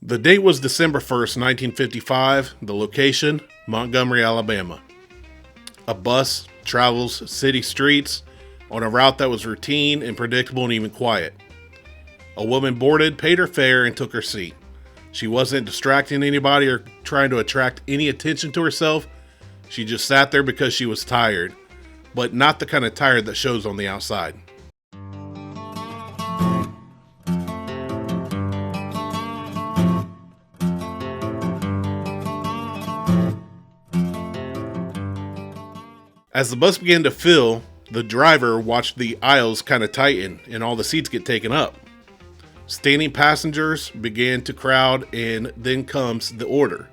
The date was December 1st, 1955. The location, Montgomery, Alabama. A bus travels city streets on a route that was routine and predictable and even quiet. A woman boarded, paid her fare, and took her seat. She wasn't distracting anybody or trying to attract any attention to herself. She just sat there because she was tired, but not the kind of tired that shows on the outside. As the bus began to fill, the driver watched the aisles kind of tighten and all the seats get taken up. Standing passengers began to crowd, and then comes the order.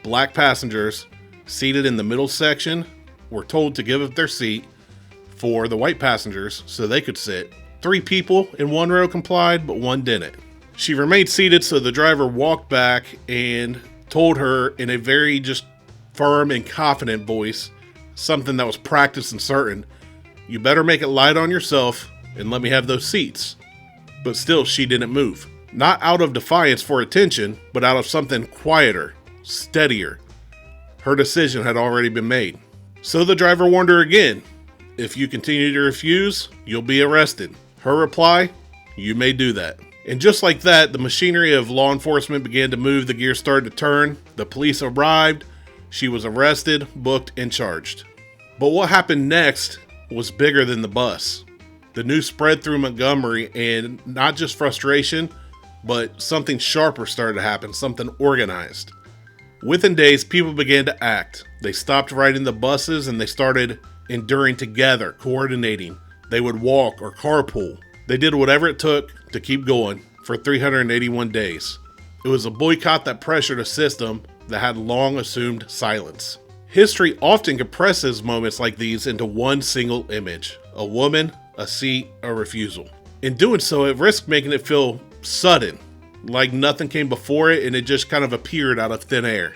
Black passengers seated in the middle section were told to give up their seat for the white passengers so they could sit. 3 people in one row complied, but 1 didn't. She remained seated, so the driver walked back and told her in a very just firm and confident voice, something that was practiced and certain, "You better make it light on yourself and let me have those seats." But still, she didn't move. Not out of defiance for attention, but out of something quieter, steadier. Her decision had already been made. So the driver warned her again, "If you continue to refuse, you'll be arrested." Her reply, "You may do that." And just like that, the machinery of law enforcement began to move. The gears started to turn. The police arrived. She was arrested, booked, and charged. But what happened next was bigger than the bus. The news spread through Montgomery, and not just frustration, but something sharper started to happen, something organized. Within days, people began to act. They stopped riding the buses and they started enduring together, coordinating. They would walk or carpool. They did whatever it took to keep going for 381 days. It was a boycott that pressured a system that had long assumed silence. History often compresses moments like these into one single image: a woman, a seat, a refusal. In doing so, it risked making it feel sudden, like nothing came before it and it just kind of appeared out of thin air.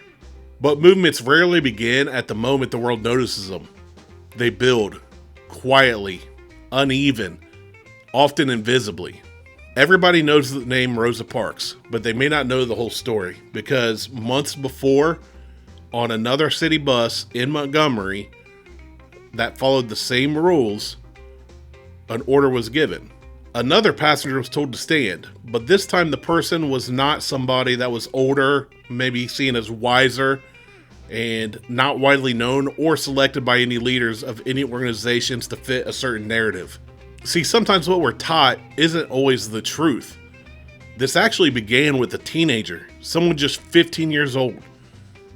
But movements rarely begin at the moment the world notices them. They build, quietly, uneven, often invisibly. Everybody knows the name Rosa Parks, but they may not know the whole story, because months before, on another city bus in Montgomery that followed the same rules, an order was given. Another passenger was told to stand, but this time the person was not somebody that was older, maybe seen as wiser, and not widely known or selected by any leaders of any organizations to fit a certain narrative. See, sometimes what we're taught isn't always the truth. This actually began with a teenager, someone just 15 years old.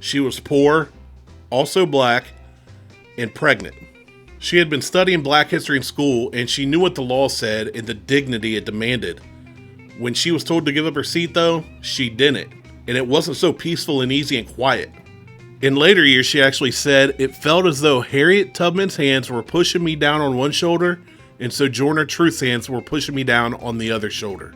She was poor, also black, and pregnant. She had been studying black history in school, and she knew what the law said and the dignity it demanded. When she was told to give up her seat, though, she didn't, and it wasn't so peaceful and easy and quiet. In later years, she actually said, "It felt as though Harriet Tubman's hands were pushing me down on one shoulder, and Sojourner Truth's hands were pushing me down on the other shoulder."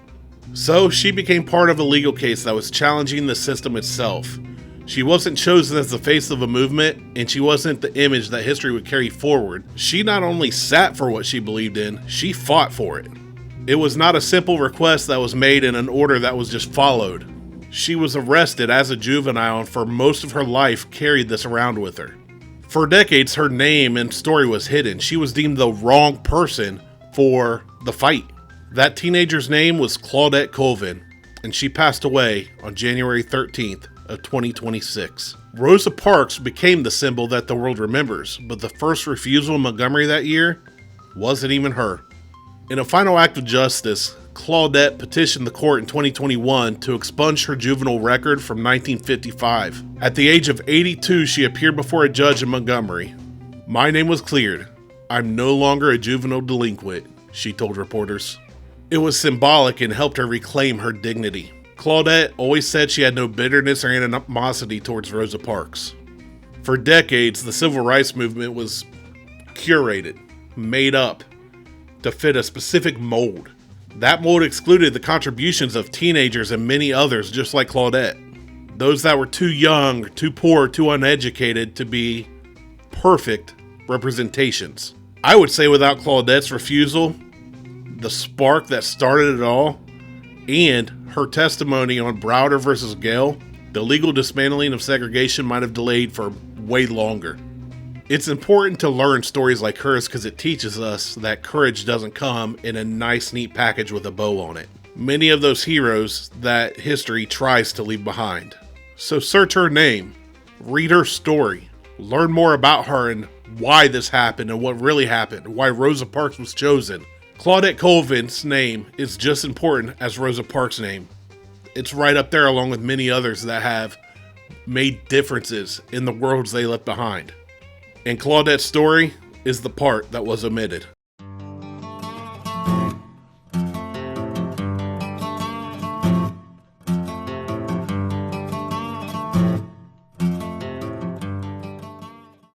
So she became part of a legal case that was challenging the system itself. She wasn't chosen as the face of a movement, and she wasn't the image that history would carry forward. She not only sat for what she believed in, she fought for it. It was not a simple request that was made in an order that was just followed. She was arrested as a juvenile and for most of her life carried this around with her. For decades, her name and story was hidden. She was deemed the wrong person for the fight. That teenager's name was Claudette Colvin, and she passed away on January 13th of 2026. Rosa Parks became the symbol that the world remembers, but the first refusal in Montgomery that year wasn't even her. In a final act of justice, Claudette petitioned the court in 2021 to expunge her juvenile record from 1955. At the age of 82, she appeared before a judge in Montgomery. "My name was cleared. I'm no longer a juvenile delinquent," she told reporters. It was symbolic and helped her reclaim her dignity. Claudette always said she had no bitterness or animosity towards Rosa Parks. For decades, the civil rights movement was curated, made up, to fit a specific mold. That mold excluded the contributions of teenagers and many others just like Claudette. Those that were too young, too poor, too uneducated to be perfect representations. I would say without Claudette's refusal, the spark that started it all, and her testimony on Browder versus Gale, the legal dismantling of segregation might have delayed for way longer. It's important to learn stories like hers because it teaches us that courage doesn't come in a nice, neat package with a bow on it. Many of those heroes that history tries to leave behind. So search her name, read her story, learn more about her and why this happened and what really happened, why Rosa Parks was chosen. Claudette Colvin's name is just as important as Rosa Parks' name. It's right up there along with many others that have made differences in the worlds they left behind. And Claudette's story is the part that was omitted.